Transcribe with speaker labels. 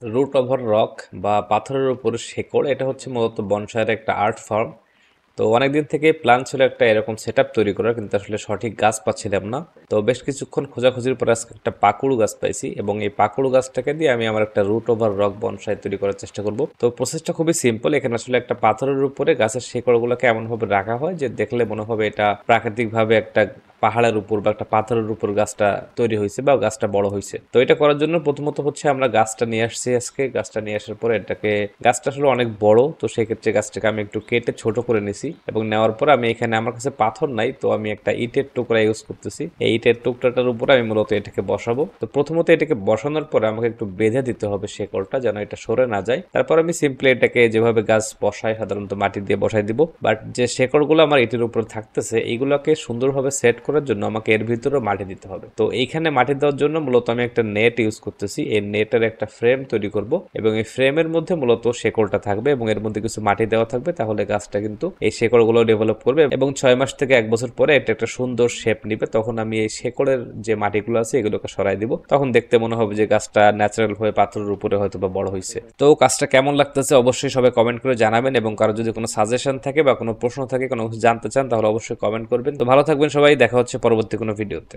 Speaker 1: Root over rock বা পাথরের উপর শেকড়, এটা হচ্ছে মূলত বনসাইয়ের একটা আর্ট ফর্ম। তো অনেকদিন থেকে প্ল্যান ছিল একটা এরকম সেট আপ তৈরি করার, কিন্তু আসলে সঠিক গাছ পাচ্ছিলাম না। তো বেশ কিছুক্ষণ খোঁজাখুঁজির পর আজকে একটা পাকুড়ু গাছ পাইছি, এবং এই পাকুড়ু গাছটাকে দিয়ে আমি আমার একটা রুট ওভার রক বনসাই তৈরি করার চেষ্টা করব। তো প্রসেসটা খুবই সিম্পল। এখানে আসলে একটা পাথরের উপরে গাছের শেকড়গুলোকে এমনভাবে রাখা হয় যে দেখলে মনে হবে এটা প্রাকৃতিকভাবে একটা পাহাড়ের উপর বা একটা পাথরের উপর গাছটা তৈরি হয়েছে বা গাছটা বড় হয়েছে। তো এটা করার জন্য প্রথমত হচ্ছে আমরা গাছটা নিয়ে আসছি আজকে। গাছটা নিয়ে আসার পরে গাছটা আসলে অনেক বড়, তো সেক্ষেত্রে গাছটাকে আমি একটু কেটে ছোট করে নিছি, এবং নেওয়ার পর আমি এখানে, আমার কাছে পাথর নাই, তো আমি একটা ইটের টুকরা ইউজ করতেছি। এই ইটের টুকরাটার উপর আমি মূলত এটাকে বসাবো। তো প্রথমত এটাকে বসানোর পরে আমাকে একটু বেঁধে দিতে হবে শেকড়টা, যেন এটা সরে না যায়। তারপর আমি সিম্পলি এটাকে যেভাবে গাছ বসাই সাধারণত মাটি দিয়ে বসাই দিব, বাট যে শেকড়গুলো আমার ইটের উপর থাকতেছে এইগুলোকে সুন্দরভাবে সেট করার জন্য আমাকে এর ভিতরেও মাটি দিতে হবে। তো এইখানে মাটি দেওয়ার জন্য মূলত আমি একটা নেট ইউজ করতেছি। এই নেটের একটা ফ্রেম তৈরি করব, এবং এই ফ্রেমের মধ্যে মূলত শেকড়টা থাকবে এবং এর মধ্যে কিছু মাটি দেওয়া থাকবে। তাহলে গাছটা কিন্তু এই শেকড়গুলো ডেভেলপ করবে, এবং 6 মাস থেকে 1 বছর পরে এটা একটা সুন্দর শেপ নিবে। তখন আমি এই শেকড়ের যে মাটিগুলো আছে এগুলোকে সরাই দিব, তখন দেখতে মনে হবে যে গাছটা ন্যাচারাল হয়ে পাথরের উপরে হয়তো বা বড় হয়েছে। তো কাজটা কেমন লাগতেছে অবশ্যই সবাই কমেন্ট করে জানাবেন, এবং কারো যদি কোনো সাজেশন থাকে বা কোনো প্রশ্ন থাকে, কোনো কিছু জানতে চান, তাহলে অবশ্যই কমেন্ট করবেন। তো ভালো থাকবেন সবাই, দেখা হচ্ছে পরবর্তী কোনো ভিডিওতে।